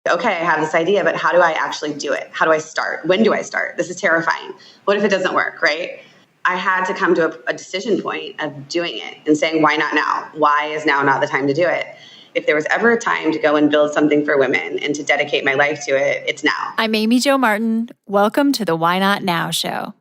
okay, I have this idea, but how do I actually do it? How do I start? When do I start? This is terrifying. What if it doesn't work, right? I had to come to a decision point of doing it and saying, why not now? Why is now not the time to do it? If there was ever a time to go and build something for women and to dedicate my life to it, it's now. I'm Amy Jo Martin. Welcome to the Why Not Now show.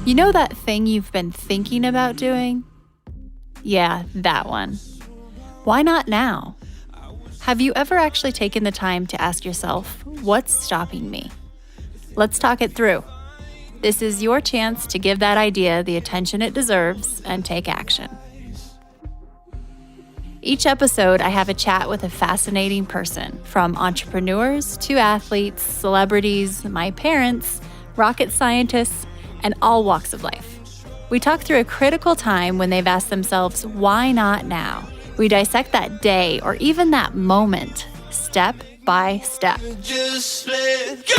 You know that thing you've been thinking about doing? Yeah, that one. Why not now? Have you ever actually taken the time to ask yourself, what's stopping me? Let's talk it through. This is your chance to give that idea the attention it deserves and take action. Each episode, I have a chat with a fascinating person, from entrepreneurs to athletes, celebrities, my parents, rocket scientists, and all walks of life. We talk through a critical time when they've asked themselves, why not now? We dissect that day or even that moment, step by step. Just let go.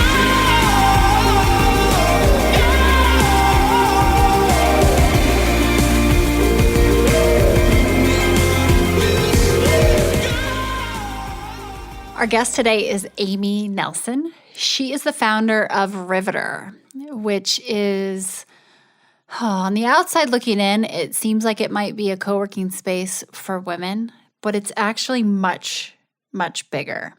Our guest today is Amy Nelson. She is the founder of Riveter, which is, on the outside looking in, it seems like it might be a co-working space for women, but it's actually much, much bigger.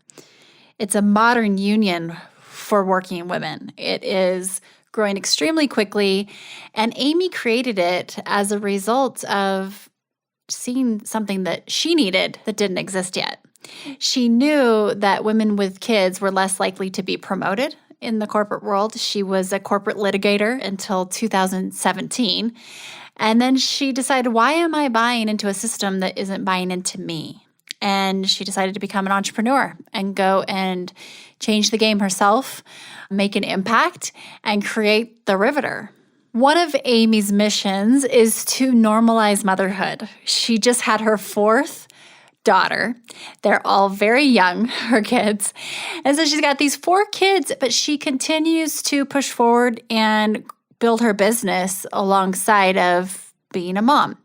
It's a modern union for working women. It is growing extremely quickly, and Amy created it as a result of seeing something that she needed that didn't exist yet. She knew that women with kids were less likely to be promoted in the corporate world. She was a corporate litigator until 2017. And then she decided, why am I buying into a system that isn't buying into me? And she decided to become an entrepreneur and go and change the game herself, make an impact, and create the Riveter. One of Amy's missions is to normalize motherhood. She just had her fourth daughter. They're all very young, her kids. And so she's got these 4 kids, but she continues to push forward and build her business alongside of being a mom.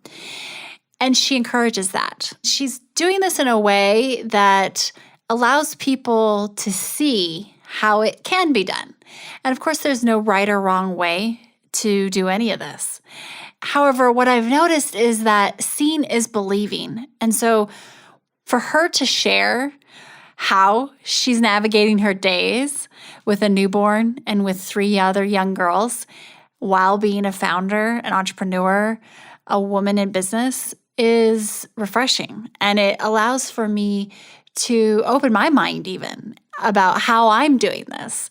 And she encourages that. She's doing this in a way that allows people to see how it can be done. And of course, there's no right or wrong way to do any of this. However, what I've noticed is that seeing is believing. And so for her to share how she's navigating her days with a newborn and with 3 other young girls while being a founder, an entrepreneur, a woman in business is refreshing. And it allows for me to open my mind even about how I'm doing this.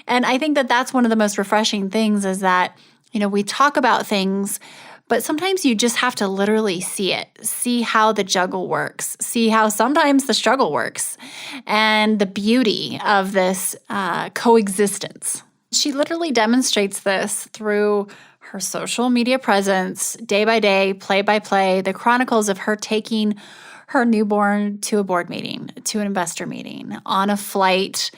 And I think that that's one of the most refreshing things is that, we talk about things, but sometimes you just have to literally see it, see how the juggle works, see how sometimes the struggle works, and the beauty of this coexistence. She literally demonstrates this through her social media presence, day by day, play by play, the chronicles of her taking her newborn to a board meeting, to an investor meeting, on a flight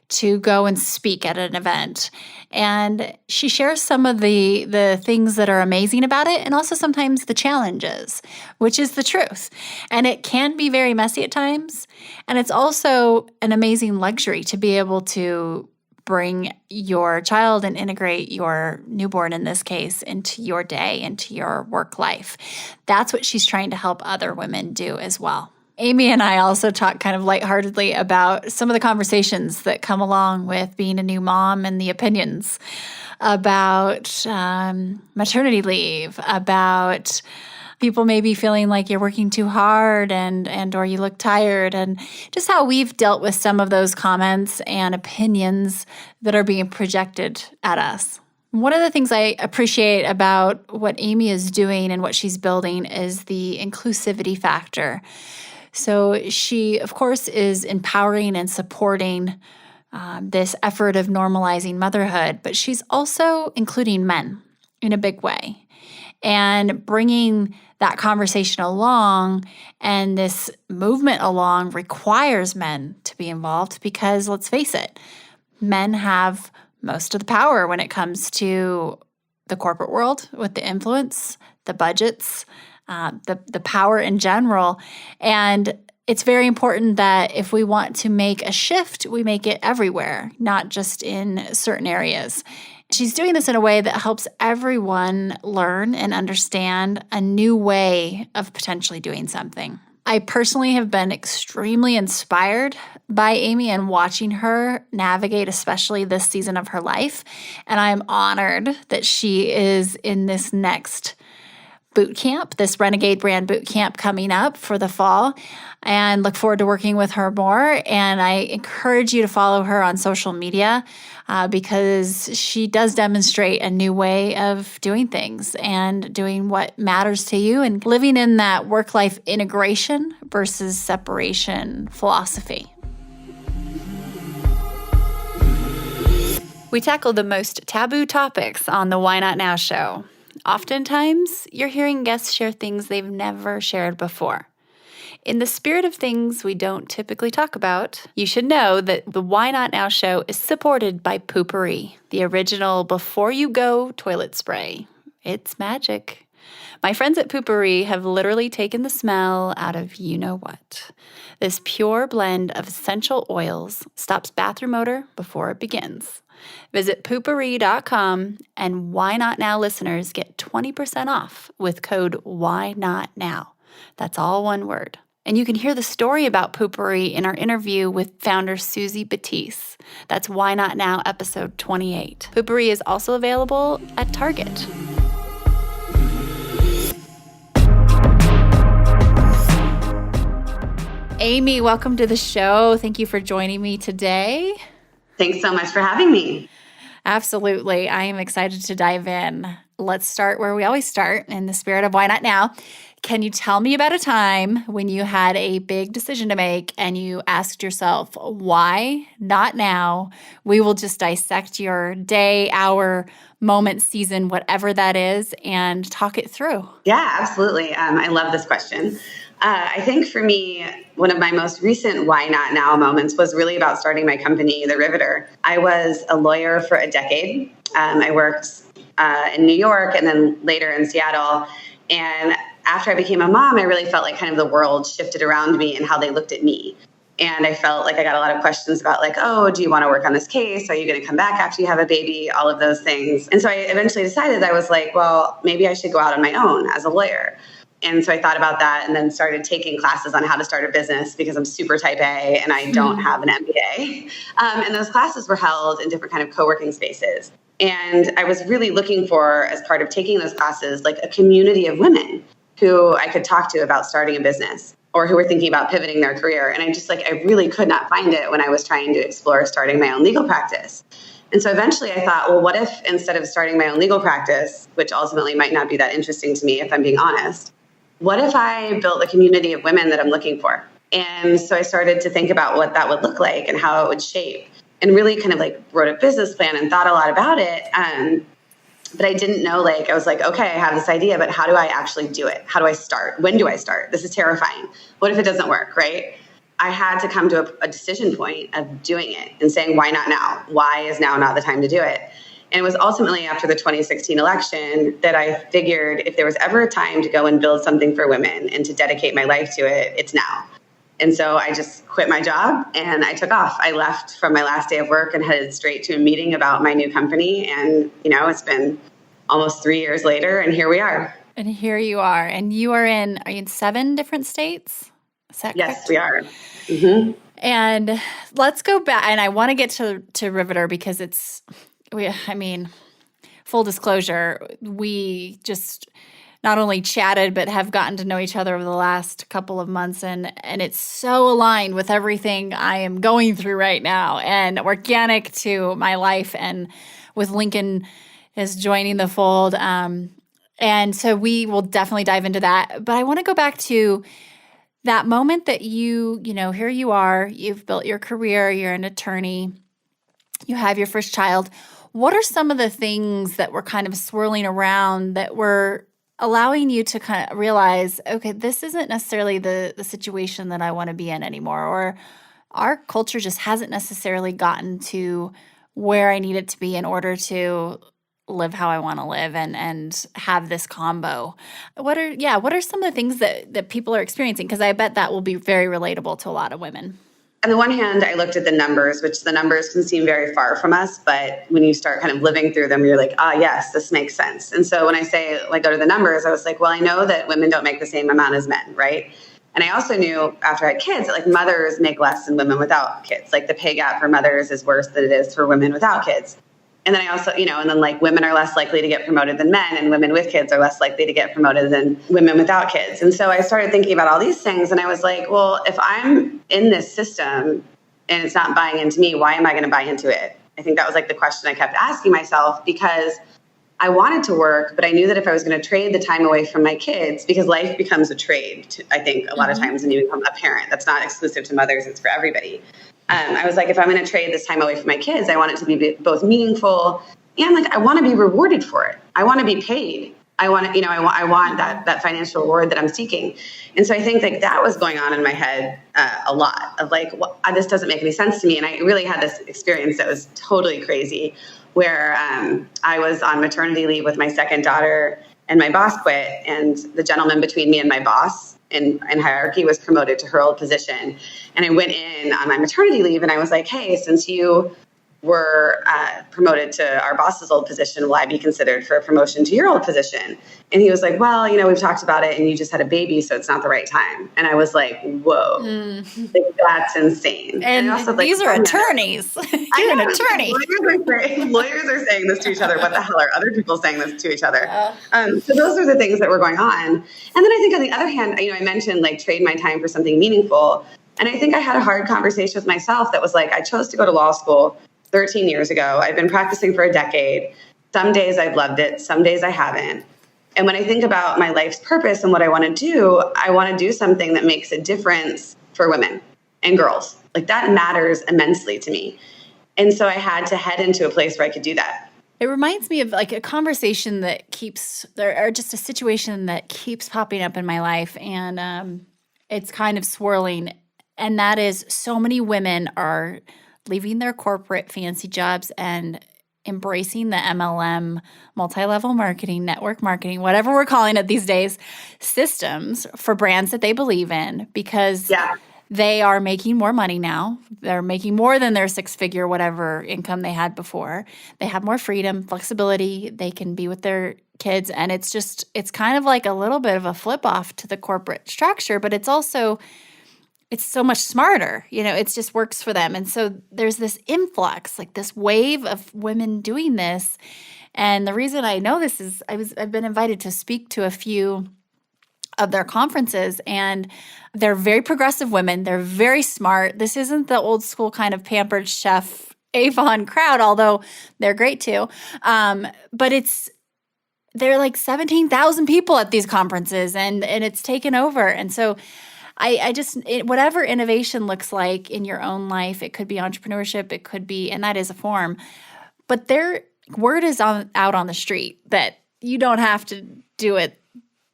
to go and speak at an event. And she shares some of the things that are amazing about it and also sometimes the challenges, which is the truth. And it can be very messy at times. And it's also an amazing luxury to be able to bring your child and integrate your newborn, in this case, into your day, into your work life. That's what she's trying to help other women do as well. Amy and I also talk kind of lightheartedly about some of the conversations that come along with being a new mom and the opinions about maternity leave, about people maybe feeling like you're working too hard and or you look tired, and just how we've dealt with some of those comments and opinions that are being projected at us. One of the things I appreciate about what Amy is doing and what she's building is the inclusivity factor. So she, of course, is empowering and supporting this effort of normalizing motherhood, but she's also including men in a big way. And bringing that conversation along and this movement along requires men to be involved because, let's face it, men have most of the power when it comes to the corporate world with the influence, the budgets, the power in general. And it's very important that if we want to make a shift, we make it everywhere, not just in certain areas. She's doing this in a way that helps everyone learn and understand a new way of potentially doing something. I personally have been extremely inspired by Amy and watching her navigate, especially this season of her life. And I'm honored that she is in this next boot camp, this Renegade Brand boot camp coming up for the fall, and look forward to working with her more. And I encourage you to follow her on social media because she does demonstrate a new way of doing things and doing what matters to you and living in that work-life integration versus separation philosophy. We tackle the most taboo topics on the Why Not Now show. Oftentimes, you're hearing guests share things they've never shared before. In the spirit of things we don't typically talk about, you should know that the Why Not Now show is supported by Poopery, the original before-you-go toilet spray. It's magic. My friends at Poopery have literally taken the smell out of you-know-what. This pure blend of essential oils stops bathroom odor before it begins. Visit poopery.com and Why Not Now listeners get 20% off with code WHYNOTNOW. That's all one word. And you can hear the story about Poopery in our interview with founder Susie Batiste. That's Why Not Now episode 28. Poopery is also available at Target. Amy, welcome to the show. Thank you for joining me today. Thanks so much for having me. Absolutely. I am excited to dive in. Let's start where we always start, in the spirit of Why Not Now. Can you tell me about a time when you had a big decision to make and you asked yourself, why not now? We will just dissect your day, hour, moment, season, whatever that is, and talk it through. Yeah, absolutely. I love this question. I think for me, one of my most recent why not now moments was really about starting my company, The Riveter. I was a lawyer for a decade. I worked in New York and then later in Seattle. And after I became a mom, I really felt like kind of the world shifted around me and how they looked at me. And I felt like I got a lot of questions about like, oh, do you want to work on this case? Are you going to come back after you have a baby? All of those things. And so I eventually decided, I was like, well, maybe I should go out on my own as a lawyer. And so I thought about that and then started taking classes on how to start a business because I'm super type A and I don't have an MBA. And those classes were held in different kind of co-working spaces. And I was really looking for, as part of taking those classes, like a community of women who I could talk to about starting a business or who were thinking about pivoting their career. And I really could not find it when I was trying to explore starting my own legal practice. And so eventually I thought, well, what if instead of starting my own legal practice, which ultimately might not be that interesting to me if I'm being honest, what if I built a community of women that I'm looking for? And so I started to think about what that would look like and how it would shape, and really kind of like wrote a business plan and thought a lot about it. But I didn't know, I was like, okay, I have this idea, but how do I actually do it? How do I start? When do I start? This is terrifying. What if it doesn't work, right? I had to come to a decision point of doing it and saying, why not now? Why is now not the time to do it? And it was ultimately after the 2016 election that I figured if there was ever a time to go and build something for women and to dedicate my life to it, it's now. And so I just quit my job and I took off. I left from my last day of work and headed straight to a meeting about my new company. And, it's been almost 3 years later and here we are. And here you are. And you are you in 7 different states? Is that correct? Yes, we are. Mm-hmm. And let's go back. And I want to get to Riveter because full disclosure, we just not only chatted, but have gotten to know each other over the last couple of months. And it's so aligned with everything I am going through right now and organic to my life. And with Lincoln is joining the fold. And so we will definitely dive into that. But I want to go back to that moment that here you are, you've built your career, you're an attorney, you have your first child. What are some of the things that were kind of swirling around that were allowing you to kind of realize, okay, this isn't necessarily the situation that I want to be in anymore, or our culture just hasn't necessarily gotten to where I need it to be in order to live how I want to live and have this combo. What are some of the things that people are experiencing? Because I bet that will be very relatable to a lot of women. On the one hand, I looked at the numbers, which the numbers can seem very far from us, but when you start kind of living through them, you're like, yes, this makes sense. And so when I say, like, go to the numbers, I was like, well, I know that women don't make the same amount as men, right? And I also knew after I had kids that, like, mothers make less than women without kids. Like, the pay gap for mothers is worse than it is for women without kids. And then I also, and then, like, women are less likely to get promoted than men, and women with kids are less likely to get promoted than women without kids. And so I started thinking about all these things, and I was like, well, if I'm in this system and it's not buying into me, why am I going to buy into it? I think that was, like, the question I kept asking myself, because I wanted to work, but I knew that if I was going to trade the time away from my kids, because life becomes a trade, I think, a lot of times when you become a parent. That's not exclusive to mothers, it's for everybody. I was like, if I'm going to trade this time away from my kids, I want it to be both meaningful and, like, I want to be rewarded for it. I want to be paid. I want to, I want that financial reward that I'm seeking. And so I think, like, that was going on in my head a lot of, like, this doesn't make any sense to me. And I really had this experience that was totally crazy, where I was on maternity leave with my second daughter, and my boss quit, and the gentleman between me and my boss in hierarchy was promoted to her old position. And I went in on my maternity leave, and I was like, hey, since you were promoted to our boss's old position, will I be considered for a promotion to your old position? And he was like, well, we've talked about it, and you just had a baby, so it's not the right time. And I was like, whoa, like, that's insane. And also, like, these are attorneys. You're an attorney. Lawyers are saying this to each other. What the hell are other people saying this to each other? So those are the things that were going on. And then I think on the other hand, I mentioned, like, trade my time for something meaningful. And I think I had a hard conversation with myself that was like, I chose to go to law school 13 years ago. I've been practicing for a decade. Some days I've loved it. Some days I haven't. And when I think about my life's purpose and what I want to do, I want to do something that makes a difference for women and girls. Like, that matters immensely to me. And so I had to head into a place where I could do that. It reminds me of, like, a conversation or just a situation that keeps popping up in my life. And it's kind of swirling. And that is, so many women are leaving their corporate fancy jobs and embracing the MLM, multi-level marketing, network marketing, whatever we're calling it these days, systems for brands that they believe in, because they are making more money now. They're making more than their six-figure whatever income they had before. They have more freedom, flexibility. They can be with their kids. And it's kind of like a little bit of a flip off to the corporate structure, but it's also, it's so much smarter, it just works for them. And so there's this influx, like this wave of women doing this. And the reason I know this is I've been invited to speak to a few of their conferences, and they're very progressive women. They're very smart. This isn't the old school kind of pampered chef Avon crowd, although they're great too. But they're like 17,000 people at these conferences, and it's taken over. And so whatever innovation looks like in your own life, it could be entrepreneurship, it could be, and that is a form, but their word is out on the street that you don't have to do it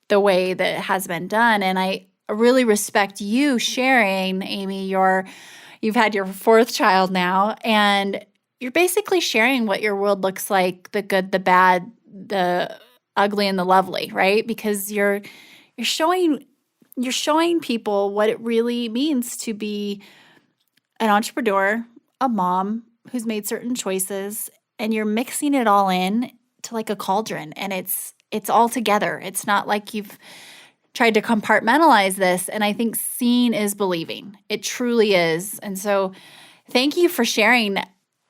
the way that it has been done. And I really respect you sharing, Amy, you've had your fourth child now, and you're basically sharing what your world looks like, the good, the bad, the ugly, and the lovely, right? Because you're showing people what it really means to be an entrepreneur, a mom who's made certain choices, and you're mixing it all in to like a cauldron, and it's all together. It's not like you've tried to compartmentalize this. And I think seeing is believing. It truly is. And so thank you for sharing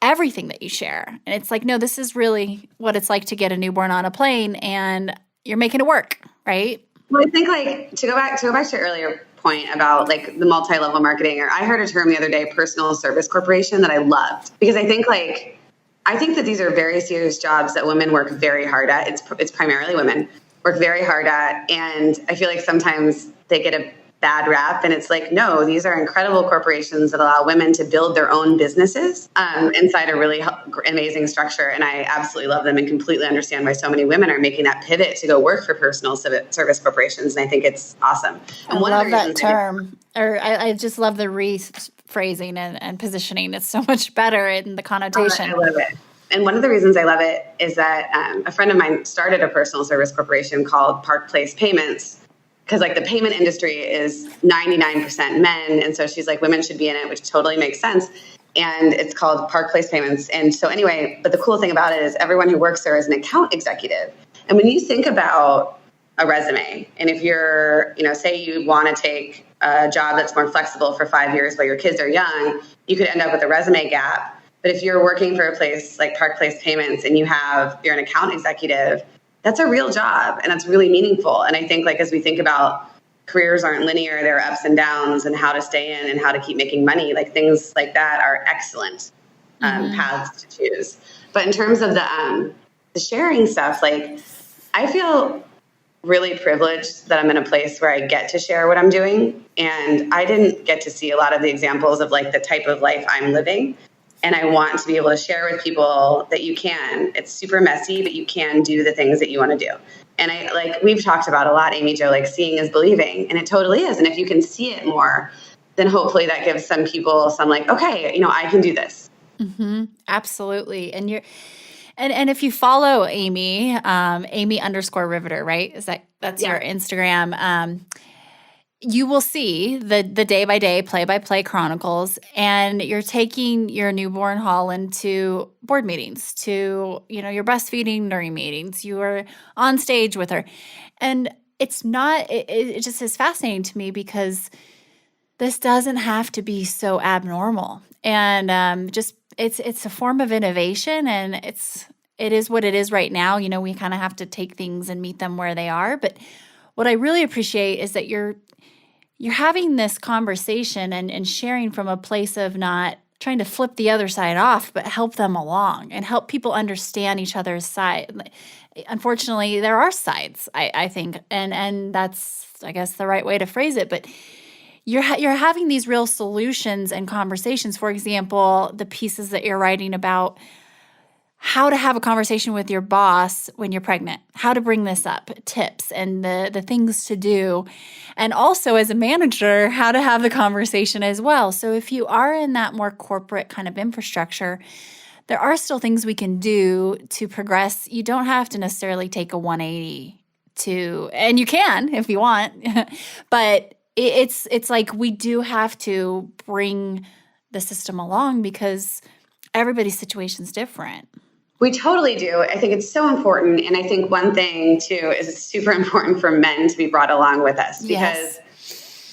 everything that you share. And it's like, no, this is really what it's like to get a newborn on a plane, and you're making it work, right? Well, I think, like, to go back to your earlier point about, like, the multi-level marketing, or I heard a term the other day, personal service corporation, that I loved, because I think that these are very serious jobs that women work very hard at. It's primarily women work very hard at. And I feel like sometimes they get bad rap. And it's like, no, these are incredible corporations that allow women to build their own businesses inside a really amazing structure. And I absolutely love them and completely understand why so many women are making that pivot to go work for personal service corporations. And I think it's awesome. And I love that term. I just love the rephrasing and positioning. It's so much better in the connotation. I love it. And one of the reasons I love it is that a friend of mine started a personal service corporation called Park Place Payments, because like the payment industry is 99% men. And so she's like, women should be in it, which totally makes sense. And it's called Park Place Payments. And so anyway, but the cool thing about it is everyone who works there is an account executive. And when you think about a resume, and if you're, say you want to take a job that's more flexible for 5 years while your kids are young, you could end up with a resume gap. But if you're working for a place like Park Place Payments and you're an account executive, that's a real job and that's really meaningful. And I think like as we think about careers aren't linear, there are ups and downs and how to stay in and how to keep making money, like things like that are excellent paths to choose. But in terms of the sharing stuff, like I feel really privileged that I'm in a place where I get to share what I'm doing. And I didn't get to see a lot of the examples of like the type of life I'm living. And I want to be able to share with people that you can. It's super messy, but you can do the things that you want to do. And we've talked about a lot, Amy Jo, like seeing is believing. And it totally is. And if you can see it more, then hopefully that gives some people some like, okay, I can do this. Mm-hmm. Absolutely. And and if you follow Amy, Amy_Riveter, right? That's your Instagram. You will see the day-by-day, play-by-play chronicles, and you're taking your newborn Holland to board meetings, to, your breastfeeding during meetings. You are on stage with her. And it just is fascinating to me because this doesn't have to be so abnormal. And it's a form of innovation, and it is what it is right now. We kind of have to take things and meet them where they are. But what I really appreciate is that you're having this conversation and sharing from a place of not trying to flip the other side off, but help them along and help people understand each other's side. Unfortunately, there are sides, I think, and that's, I guess, the right way to phrase it. But you're having these real solutions and conversations. For example, the pieces that you're writing about how to have a conversation with your boss when you're pregnant, how to bring this up, tips and the things to do. And also as a manager, how to have the conversation as well. So if you are in that more corporate kind of infrastructure, there are still things we can do to progress. You don't have to necessarily take a 180 and you can if you want, but it's like we do have to bring the system along because everybody's situation is different. We totally do. I think it's so important. And I think one thing too is it's super important for men to be brought along with us because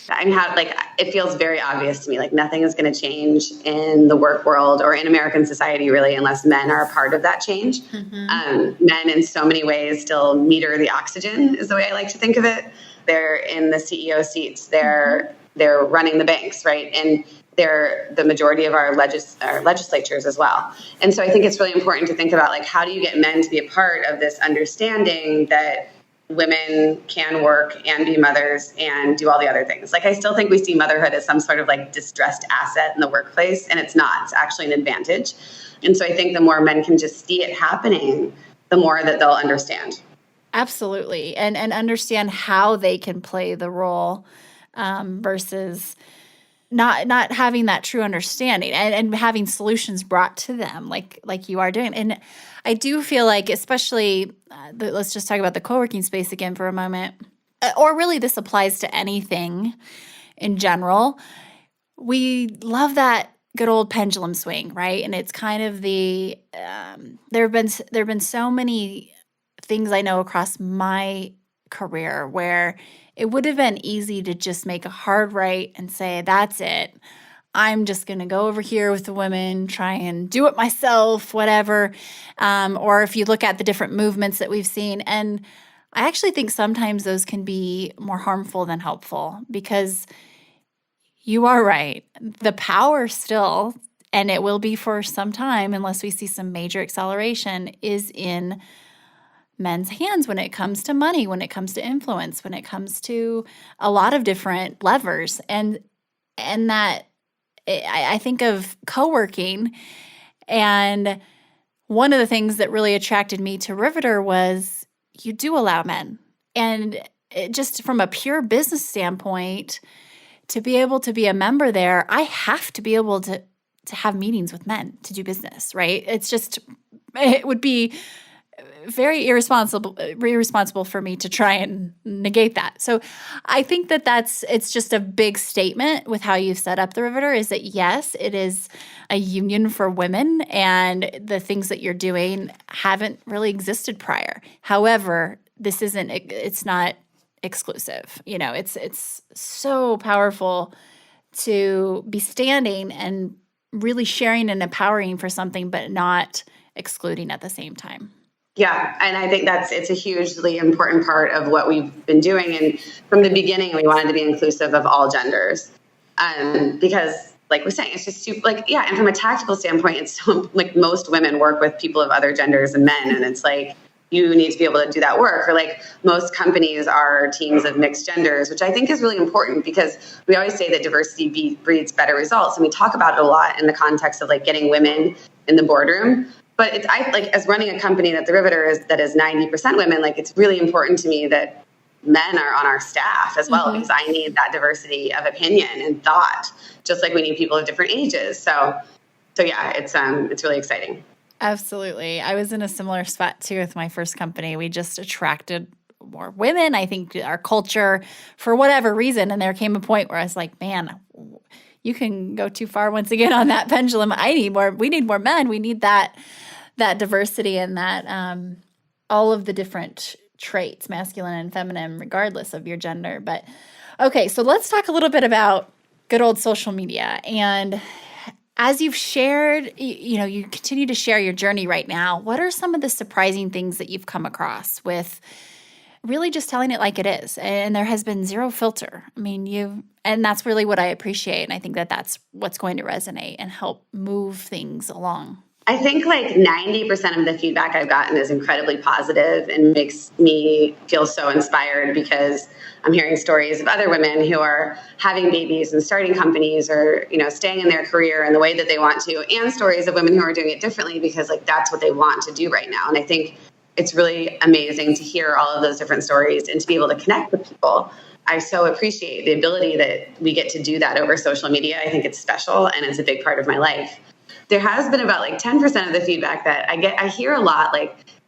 it feels very obvious to me, like nothing is going to change in the work world or in American society really unless men are a part of that change. Mm-hmm. Men in so many ways still meter the oxygen is the way I like to think of it. They're in the CEO seats. They're running the banks, right? And they're the majority of our legislatures as well. And so I think it's really important to think about like, how do you get men to be a part of this understanding that women can work and be mothers and do all the other things. Like, I still think we see motherhood as some sort of like distressed asset in the workplace, and it's not. It's actually an advantage. And so I think the more men can just see it happening, the more that they'll understand. Absolutely. And understand how they can play the role versus not having that true understanding and having solutions brought to them like you are doing. And I do feel like, especially, let's just talk about the co-working space again for a moment, or really this applies to anything in general. We love that good old pendulum swing, right? And it's kind of there have been so many things I know across my career where it would have been easy to just make a hard right and say, that's it. I'm just going to go over here with the women, try and do it myself, whatever. Or if you look at the different movements that we've seen, and I actually think sometimes those can be more harmful than helpful, because you are right. The power still, and it will be for some time unless we see some major acceleration, is in men's hands when it comes to money, when it comes to influence, when it comes to a lot of different levers. And that I think of co-working, and one of the things that really attracted me to Riveter was you do allow men. And just from a pure business standpoint, to be able to be a member there, I have to be able to have meetings with men to do business, right? It would be very irresponsible for me to try and negate that. So I think it's just a big statement with how you've set up the Riveter, is that yes, it is a union for women, and the things that you're doing haven't really existed prior. However, it's not exclusive. It's so powerful to be standing and really sharing and empowering for something, but not excluding at the same time. Yeah, and I think it's a hugely important part of what we've been doing. And from the beginning, we wanted to be inclusive of all genders, because, like we're saying, it's just super, and from a tactical standpoint, it's so, most women work with people of other genders and men, and it's you need to be able to do that work. Or most companies are teams of mixed genders, which I think is really important, because we always say that diversity breeds better results, and we talk about it a lot in the context of getting women in the boardroom. But as running a company that the Riveter that is 90% women, it's really important to me that men are on our staff as well, because I need that diversity of opinion and thought, just like we need people of different ages. So yeah, it's really exciting. Absolutely. I was in a similar spot too with my first company. We just attracted more women. I think our culture, for whatever reason, and there came a point where I was like, man, you can go too far once again on that pendulum. We need more men. We need that diversity and that all of the different traits, masculine and feminine, regardless of your gender. But okay, so let's talk a little bit about good old social media. And as you've shared, you continue to share your journey right now. What are some of the surprising things that you've come across with really just telling it like it is? And there has been zero filter. I mean, and that's really what I appreciate. And I think that that's what's going to resonate and help move things along. I think 90% of the feedback I've gotten is incredibly positive and makes me feel so inspired, because I'm hearing stories of other women who are having babies and starting companies, or, staying in their career in the way that they want to, and stories of women who are doing it differently because that's what they want to do right now. And I think it's really amazing to hear all of those different stories and to be able to connect with people. I so appreciate the ability that we get to do that over social media. I think it's special, and it's a big part of my life. There has been about 10% of the feedback that I hear a lot,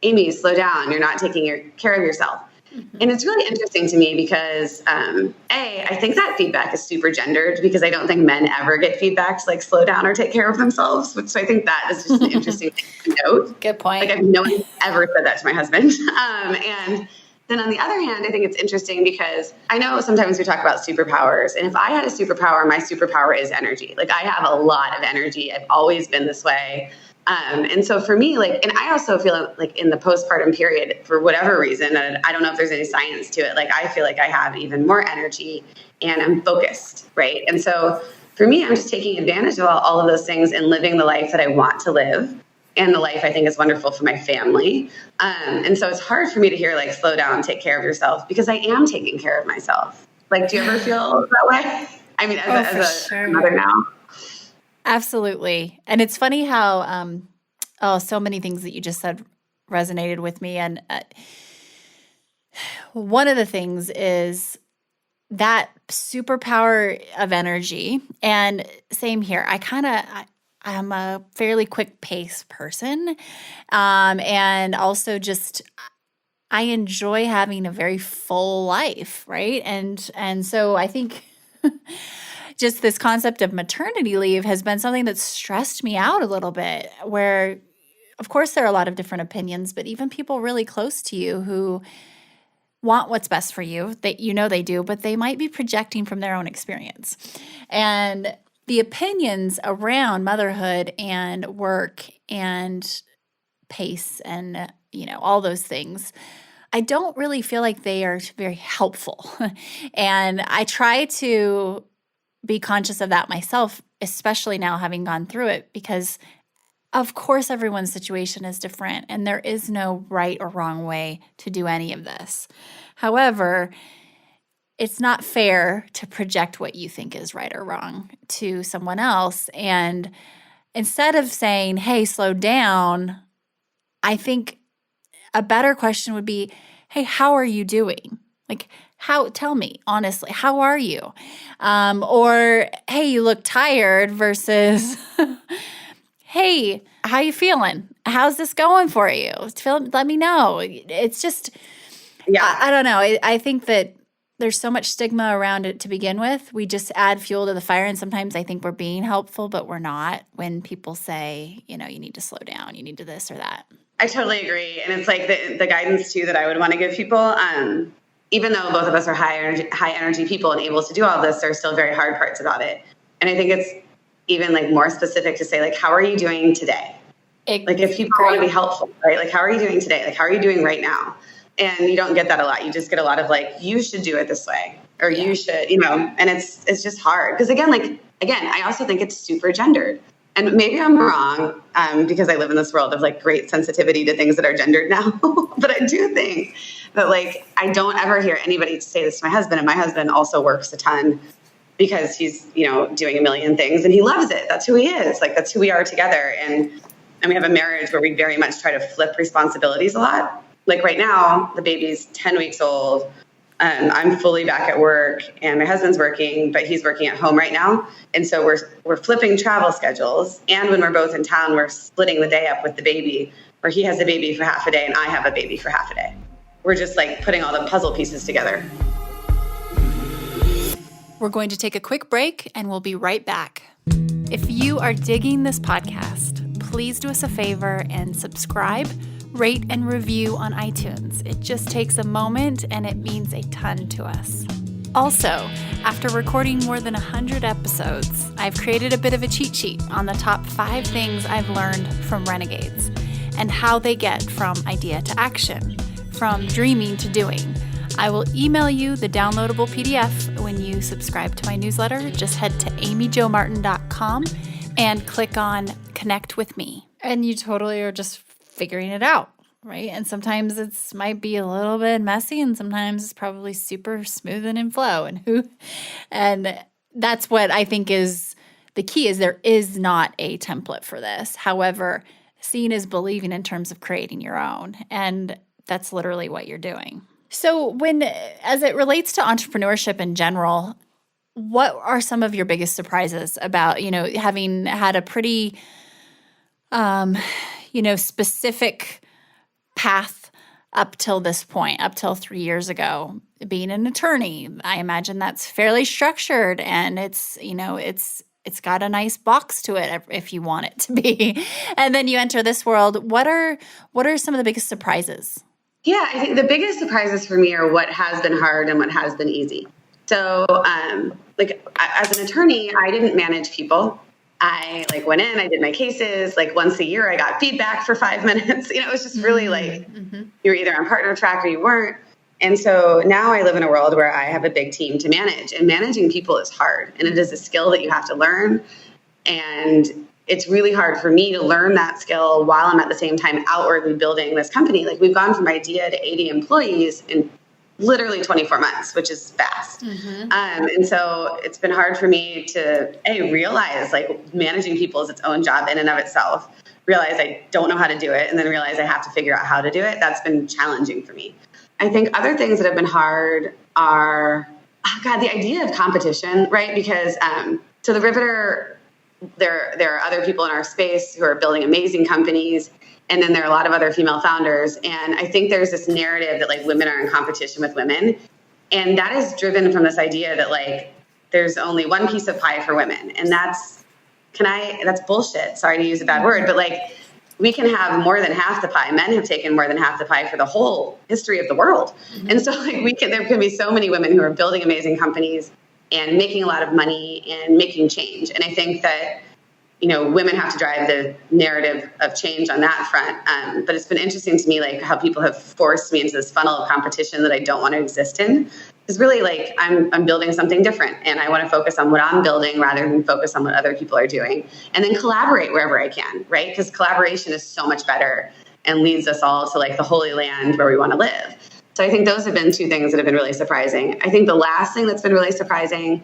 Amy, slow down, you're not taking care of yourself. Mm-hmm. And it's really interesting to me because, I think that feedback is super gendered, because I don't think men ever get feedbacks slow down or take care of themselves, so I think that is just an interesting thing to note. Good point. No one ever said that to my husband. And then on the other hand, I think it's interesting because I know sometimes we talk about superpowers, and if I had a superpower, my superpower is energy. I have a lot of energy. I've always been this way. And so for me, and I also feel in the postpartum period, for whatever reason, and I don't know if there's any science to it, I feel I have even more energy and I'm focused, right? And so for me, I'm just taking advantage of all of those things and living the life that I want to live. And the life I think is wonderful for my family. And so it's hard for me to hear slow down, take care of yourself, because I am taking care of myself. Do you ever feel that way? I mean, as a mother now. Absolutely. And it's funny how, so many things that you just said resonated with me. And one of the things is that superpower of energy. And same here. I'm a fairly quick pace person. And also I enjoy having a very full life, right? And so I think just this concept of maternity leave has been something that's stressed me out a little bit, where, of course, there are a lot of different opinions, but even people really close to you who want what's best for you, they do, but they might be projecting from their own experience. And the opinions around motherhood and work and pace and, all those things, I don't really feel like they are very helpful. And I try to be conscious of that myself, especially now having gone through it, because Of course, everyone's situation is different, and there is no right or wrong way to do any of this. However, it's not fair to project what you think is right or wrong to someone else. And instead of saying, hey, slow down, I think a better question would be, hey, how are you doing? Like, tell me, honestly, how are you? Or, hey, you look tired versus, hey, how you feeling? How's this going for you? Let me know. It's just, I don't know. I think that there's so much stigma around it to begin with. We just add fuel to the fire. And sometimes I think we're being helpful, but we're not when people say, you need to slow down, you need to this or that. I totally agree. And it's like the guidance too that I would want to give people. Even though both of us are high energy people and able to do all this, there's still very hard parts about it. And I think it's even like more specific to say, like, how are you doing today? Like if people want to be helpful, right? Like, how are you doing today? Like, how are you doing right now? And you don't get that a lot. You just get a lot of like, you should do it this way, or you should, and it's just hard. Because again, I also think it's super gendered. And maybe I'm wrong because I live in this world of like great sensitivity to things that are gendered now. But I do think that like, I don't ever hear anybody say this to my husband. And my husband also works a ton because he's, doing a million things and he loves it. That's who he is. Like, that's who we are together. And we have a marriage where we very much try to flip responsibilities a lot. Like right now, the baby's 10 weeks old. I'm fully back at work and my husband's working, but he's working at home right now. And so we're flipping travel schedules. And when we're both in town, we're splitting the day up with the baby, where he has a baby for half a day and I have a baby for half a day. We're just like putting all the puzzle pieces together. We're going to take a quick break and we'll be right back. If you are digging this podcast, please do us a favor and subscribe, rate, and review on iTunes. It just takes a moment and it means a ton to us. Also, after recording more than 100 episodes, I've created a bit of a cheat sheet on the top 5 things I've learned from renegades and how they get from idea to action, from dreaming to doing. I will email you the downloadable PDF when you subscribe to my newsletter. Just head to amyjomartin.com and click on Connect with Me. And you totally are just figuring it out, right? And sometimes it's might be a little bit messy and sometimes it's probably super smooth and in flow. And that's what I think is the key, is there is not a template for this. However, seeing is believing in terms of creating your own. And that's literally what you're doing. So as it relates to entrepreneurship in general, what are some of your biggest surprises about, having had a pretty, specific path up till this point, up till 3 years ago, being an attorney? I imagine that's fairly structured and it's got a nice box to it if you want it to be. And then you enter this world. What are some of the biggest surprises? Yeah, I think the biggest surprises for me are what has been hard and what has been easy. So, as an attorney, I didn't manage people. I went in, I did my cases, once a year I got feedback for 5 minutes. It was just really you're either on partner track or you weren't. And so now I live in a world where I have a big team to manage, and managing people is hard. And it is a skill that you have to learn. And it's really hard for me to learn that skill while I'm at the same time outwardly building this company. We've gone from idea to 80 employees in literally 24 months, which is fast. And so it's been hard for me to realize managing people is its own job in and of itself, realize I don't know how to do it, and then realize I have to figure out how to do it. That's been challenging for me. I think other things that have been hard are, the idea of competition, right? Because so the Riveter, there are other people in our space who are building amazing companies. And then there are a lot of other female founders. And I think there's this narrative that women are in competition with women. And that is driven from this idea that there's only one piece of pie for women. And that's bullshit. Sorry to use a bad word, but we can have more than half the pie. Men have taken more than half the pie for the whole history of the world. And so there can be so many women who are building amazing companies and making a lot of money and making change. And I think that, women have to drive the narrative of change on that front. But it's been interesting to me, how people have forced me into this funnel of competition that I don't want to exist in. Because really, like, I'm building something different, and I want to focus on what I'm building rather than focus on what other people are doing, and then collaborate wherever I can, right? Because collaboration is so much better and leads us all to like the holy land where we want to live. So I think those have been two things that have been really surprising. I think the last thing that's been really surprising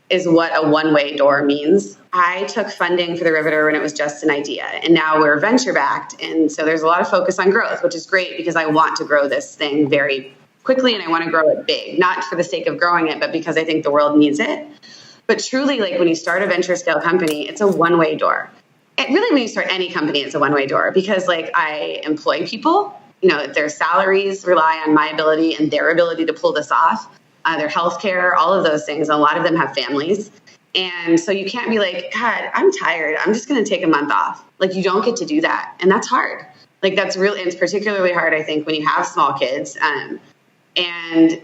is what a one-way door means. I took funding for the Riveter when it was just an idea, and now we're venture-backed, and so there's a lot of focus on growth, which is great because I want to grow this thing very quickly and I want to grow it big, not for the sake of growing it, but because I think the world needs it. But truly, like when you start a venture scale company, it's a one-way door. And really, when you start any company, it's a one-way door because like I employ people, their salaries rely on my ability and their ability to pull this off, their healthcare, all of those things. A lot of them have families. And so you can't be like, God, I'm tired. I'm just going to take a month off. Like you don't get to do that. And that's hard. Like that's really, it's particularly hard, I think, when you have small kids. And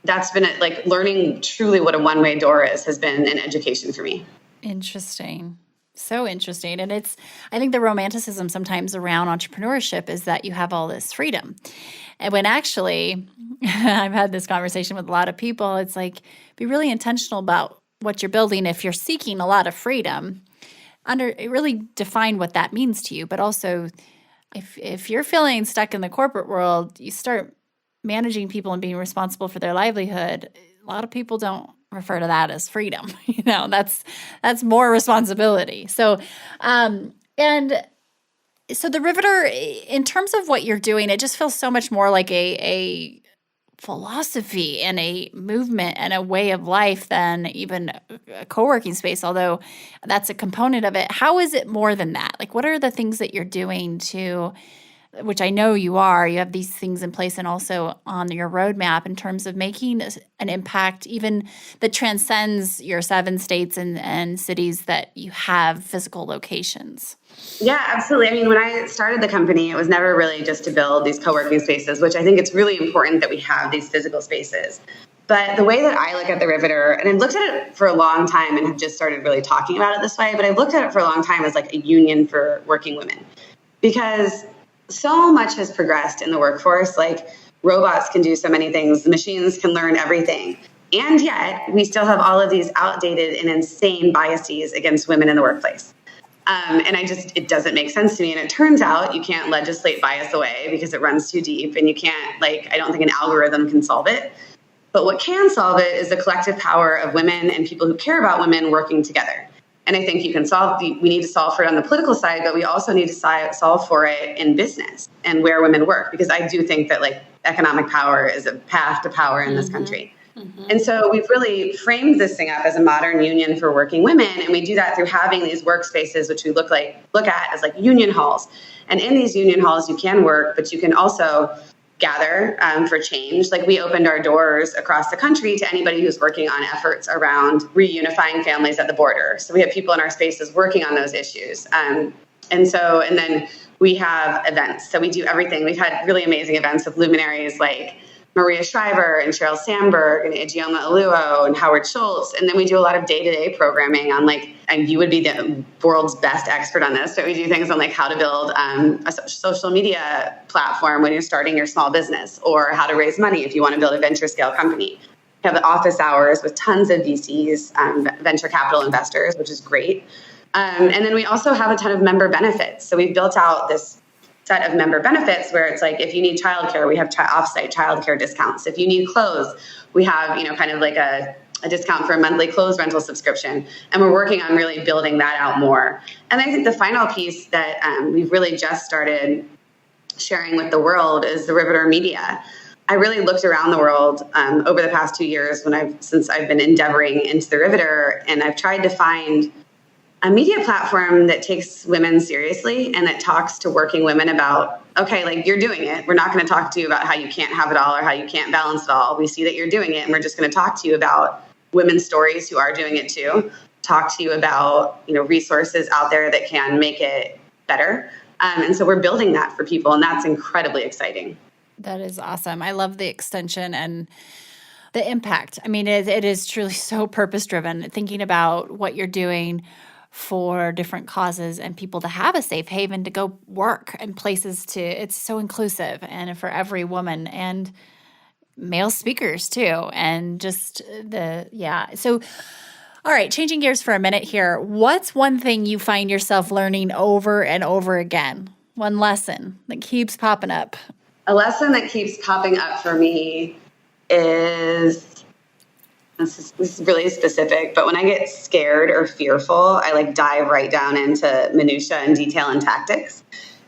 that's been like learning truly what a one-way door is has been an education for me. Interesting. So interesting. And I think the romanticism sometimes around entrepreneurship is that you have all this freedom. And when actually, I've had this conversation with a lot of people, it's like, be really intentional about what you're building. If you're seeking a lot of freedom, really define what that means to you. But also, if you're feeling stuck in the corporate world, you start managing people and being responsible for their livelihood. A lot of people don't refer to that as freedom. That's more responsibility. So, and so the Riveter, in terms of what you're doing, it just feels so much more like a philosophy and a movement and a way of life than even a co-working space, although that's a component of it. How is it more than that? Like, what are the things that you're doing which I know you have these things in place and also on your roadmap in terms of making an impact even that transcends your 7 states and cities that you have physical locations? Yeah, absolutely. I mean, when I started the company, it was never really just to build these co-working spaces, which I think it's really important that we have these physical spaces. But the way that I look at the Riveter, and I've looked at it for a long time and have just started really talking about it this way, but I've looked at it for a long time as like a union for working women. Because so much has progressed in the workforce. Like robots can do so many things. The machines can learn everything. And yet we still have all of these outdated and insane biases against women in the workplace. And it doesn't make sense to me. And it turns out you can't legislate bias away because it runs too deep and you can't, I don't think an algorithm can solve it. But what can solve it is the collective power of women and people who care about women working together. And I think we need to solve for it on the political side, but we also need to solve for it in business and where women work, because I do think that economic power is a path to power in this country. Mm-hmm. And so we've really framed this thing up as a modern union for working women. And we do that through having these workspaces, which we look at as union halls. And in these union halls, you can work, but you can also gather for change. We opened our doors across the country to anybody who's working on efforts around reunifying families at the border. So we have people in our spaces working on those issues. And then we have events. So we do everything. We've had really amazing events with luminaries like Maria Shriver and Sheryl Sandberg and Ijeoma Oluo and Howard Schultz. And then we do a lot of day-to-day programming on and you would be the world's best expert on this, but we do things on how to build a social media platform when you're starting your small business, or how to raise money if you want to build a venture scale company. We have office hours with tons of VCs, venture capital investors, which is great. And then we also have a ton of member benefits. So we've built out this set of member benefits where it's if you need childcare, we have offsite childcare discounts. If you need clothes, we have, a discount for a monthly clothes rental subscription. And we're working on really building that out more. And I think the final piece that we've really just started sharing with the world is the Riveter Media. I really looked around the world over the past 2 years since I've been endeavoring into the Riveter, and I've tried to find a media platform that takes women seriously and that talks to working women about, okay, you're doing it. We're not going to talk to you about how you can't have it all or how you can't balance it all. We see that you're doing it, and we're just going to talk to you about women's stories who are doing it too. Talk to you about, resources out there that can make it better. And so we're building that for people, and that's incredibly exciting. That is awesome. I love the extension and the impact. I mean, it is truly so purpose-driven, thinking about what you're doing for different causes and people to have a safe haven to go work and places it's so inclusive and for every woman. And male speakers too. And just So, all right, changing gears for a minute here. What's one thing you find yourself learning over and over again? One lesson that keeps popping up. A lesson that keeps popping up for me is, this is really specific, but when I get scared or fearful, I dive right down into minutia and detail and tactics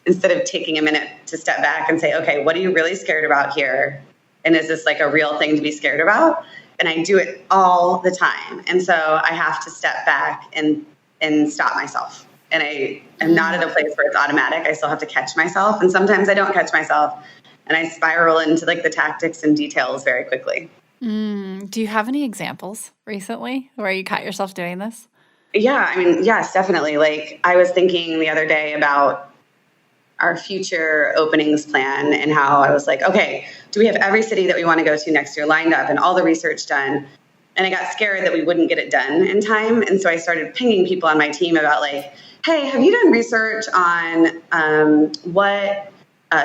instead of taking a minute to step back and say, okay, what are you really scared about here? And is this a real thing to be scared about? And I do it all the time. And so I have to step back and stop myself. And I am not at a place where it's automatic. I still have to catch myself. And sometimes I don't catch myself. And I spiral into the tactics and details very quickly. Do you have any examples recently where you caught yourself doing this? Yeah, yes, definitely. I was thinking the other day about our future openings plan and how I was okay, do we have every city that we want to go to next year lined up and all the research done? And I got scared that we wouldn't get it done in time. And so I started pinging people on my team about hey, have you done research on what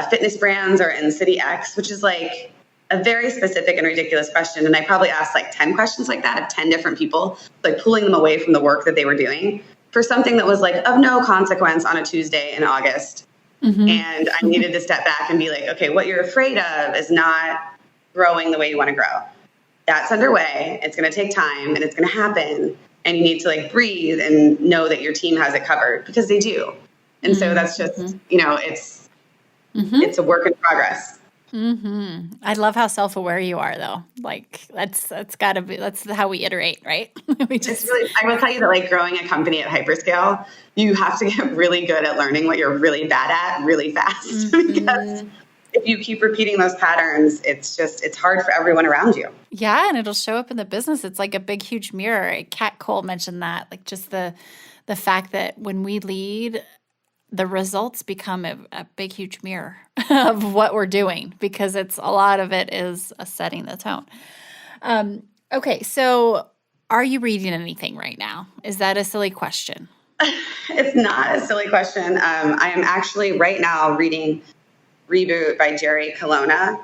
fitness brands are in city X, which is a very specific and ridiculous question. And I probably asked 10 questions like that of 10 different people, pulling them away from the work that they were doing for something that was of no consequence on a Tuesday in August. Mm-hmm. And I needed to step back and be okay, what you're afraid of is not growing the way you want to grow. That's underway. It's going to take time and it's going to happen. And you need to breathe and know that your team has it covered because they do. And so that's just, it's a work in progress. Mm-hmm. I love how self-aware you are, though. That's gotta be, that's how we iterate, right? I will tell you that growing a company at hyperscale, you have to get really good at learning what you're really bad at really fast. Mm-hmm. Because if you keep repeating those patterns, it's hard for everyone around you. Yeah. And it'll show up in the business. It's a big, huge mirror. Kat Cole mentioned that, just the fact that when we lead, the results become a big, huge mirror of what we're doing because a lot of it is setting the tone. Okay, so are you reading anything right now? Is that a silly question? It's not a silly question. I am actually right now reading Reboot by Jerry Colonna,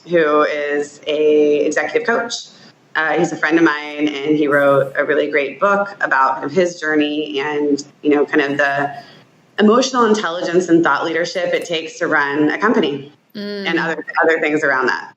who is a executive coach. He's a friend of mine, and he wrote a really great book about his journey and, kind of the emotional intelligence and thought leadership it takes to run a company and other things around that.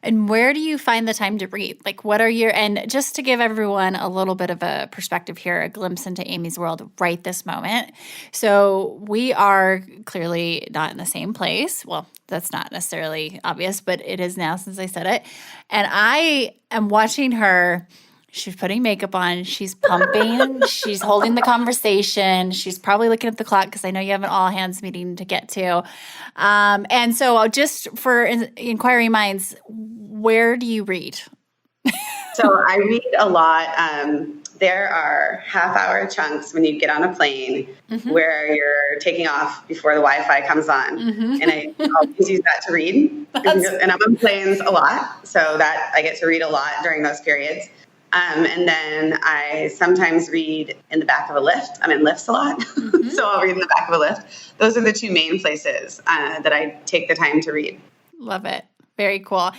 And where do you find the time to read? What are and just to give everyone a little bit of a perspective here, a glimpse into Amy's world right this moment. So we are clearly not in the same place. Well, that's not necessarily obvious, but it is now since I said it. And I am watching her. She's putting makeup on. She's pumping. She's holding the conversation. She's probably looking at the clock because I know you have an all-hands meeting to get to. And so just for inquiring minds, where do you read? So I read a lot. There are half-hour chunks when you get on a plane where you're taking off before the Wi-Fi comes on. Mm-hmm. And I always use that to read. And I'm on planes a lot, so that I get to read a lot during those periods. And then I sometimes read in the back of a lift. I'm in lifts a lot, so I'll read in the back of a lift. Those are the two main places that I take the time to read. Love it. Very cool.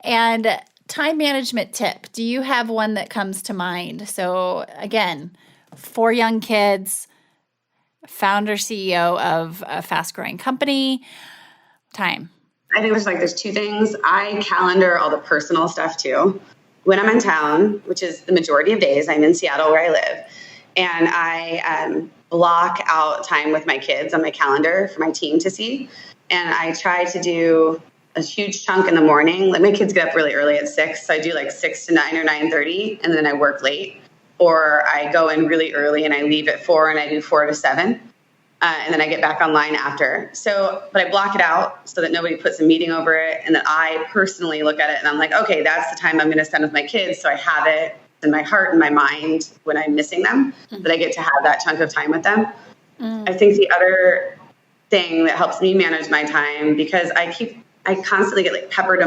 And time management tip. Do you have one that comes to mind? So again, 4 young kids, founder, CEO of a fast-growing company. Time. I think there's 2 things. I calendar all the personal stuff too. When I'm in town, which is the majority of days, I'm in Seattle where I live, and I block out time with my kids on my calendar for my team to see. And I try to do a huge chunk in the morning. My kids get up really early at 6, so I do 6 to 9 or 9:30, and then I work late. Or I go in really early and I leave at 4 and I do 4 to 7. And then I get back online after. But I block it out so that nobody puts a meeting over it. And then I personally look at it and I'm okay, that's the time I'm going to spend with my kids. So I have it in my heart and my mind when I'm missing them, that I get to have that chunk of time with them. I think the other thing that helps me manage my time, because I constantly get peppered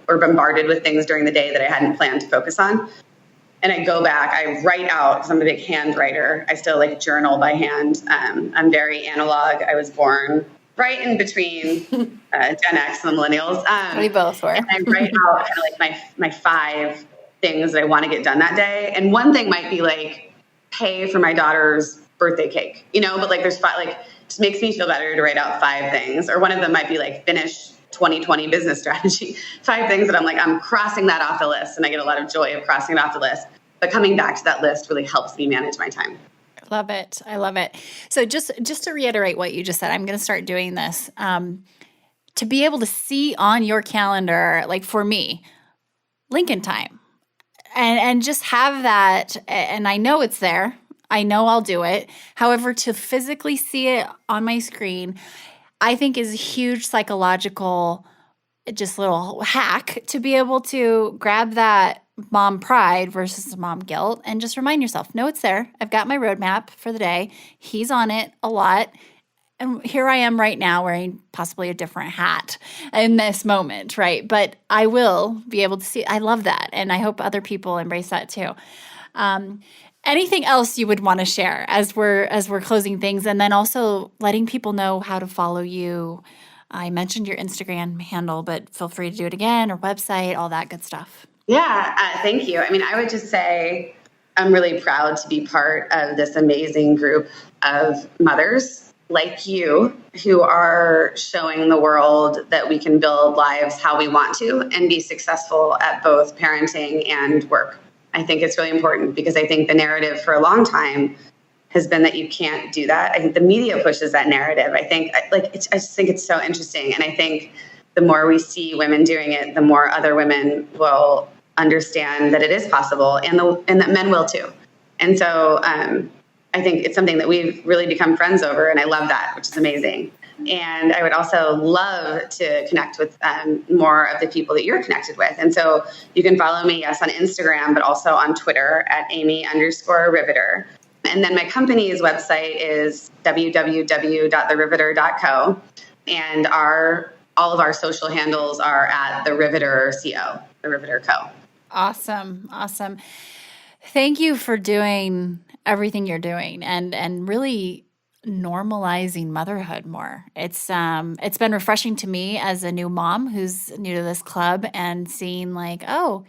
or bombarded with things during the day that I hadn't planned to focus on. And I go back, I write out, because I'm a big hand writer. I still journal by hand. I'm very analog. I was born right in between Gen X and the millennials. We both were. And I write out kind of like my 5 things that I want to get done that day. And one thing might be like pay for my daughter's birthday cake, but like there's 5, like it just makes me feel better to write out 5 things. Or one of them might be like finish 2020 business strategy, 5 things that I'm crossing that off the list. And I get a lot of joy of crossing it off the list. But coming back to that list really helps me manage my time. Love it. I love it. So just to reiterate what you just said, I'm going to start doing this. To be able to see on your calendar, like for me, Lincoln time, and just have that. And I know it's there. I know I'll do it. However, to physically see it on my screen, I think is a huge psychological, just little hack to be able to grab that mom pride versus mom guilt and just remind yourself, no, it's there. I've got my roadmap for the day. He's on it a lot. And here I am right now wearing possibly a different hat in this moment, right? But I will be able to see. I love that. And I hope other people embrace that too. Anything else you would want to share as we're closing things, and then also letting people know how to follow you? I mentioned your Instagram handle, but feel free to do it again, or website, all that good stuff. Yeah, thank you. I mean, I would just say I'm really proud to be part of this amazing group of mothers like you who are showing the world that we can build lives how we want to and be successful at both parenting and work. I think it's really important because I think the narrative for a long time has been that you can't do that. I think the media pushes that narrative. I just think it's so interesting. And I think the more we see women doing it, the more other women will understand that it is possible and that men will too. And so I think it's something that we've really become friends over, and I love that, which is amazing. And I would also love to connect with more of the people that you're connected with. And so you can follow me, yes, on Instagram, but also on Twitter at Amy_Riveter. And then my company's website is www.theriveter.co. And all of our social handles are at the Riveter Co. The Riveter Co. Awesome. Thank you for doing everything you're doing and really normalizing motherhood more. It's been refreshing to me as a new mom who's new to this club and seeing like, oh,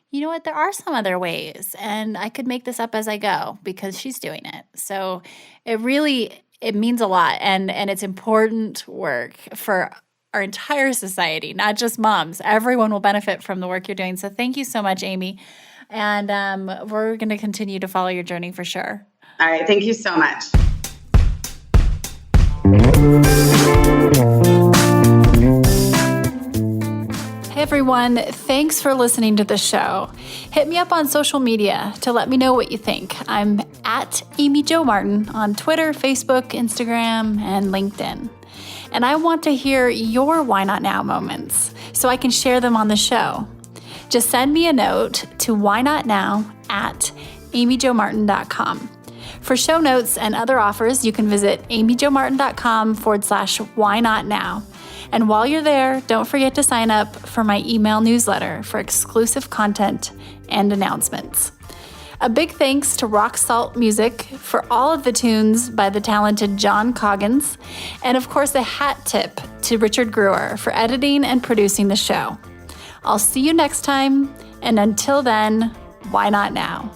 you know what, there are some other ways and I could make this up as I go because she's doing it. So it means a lot and it's important work for our entire society, not just moms. Everyone will benefit from the work you're doing. So thank you so much, Amy. And we're going to continue to follow your journey for sure. All right. Thank you so much. Hey everyone, thanks for listening to the show. Hit me up on social media to let me know what you think. I'm at Amy Jo Martin on Twitter, Facebook, Instagram, and LinkedIn. And I want to hear your Why Not Now moments so I can share them on the show. Just send me a note to whynotnow@amyjomartin.com. For show notes and other offers, you can visit amyjomartin.com/whynotnow. And while you're there, don't forget to sign up for my email newsletter for exclusive content and announcements. A big thanks to Rock Salt Music for all of the tunes by the talented John Coggins. And of course, a hat tip to Richard Brewer for editing and producing the show. I'll see you next time. And until then, why not now?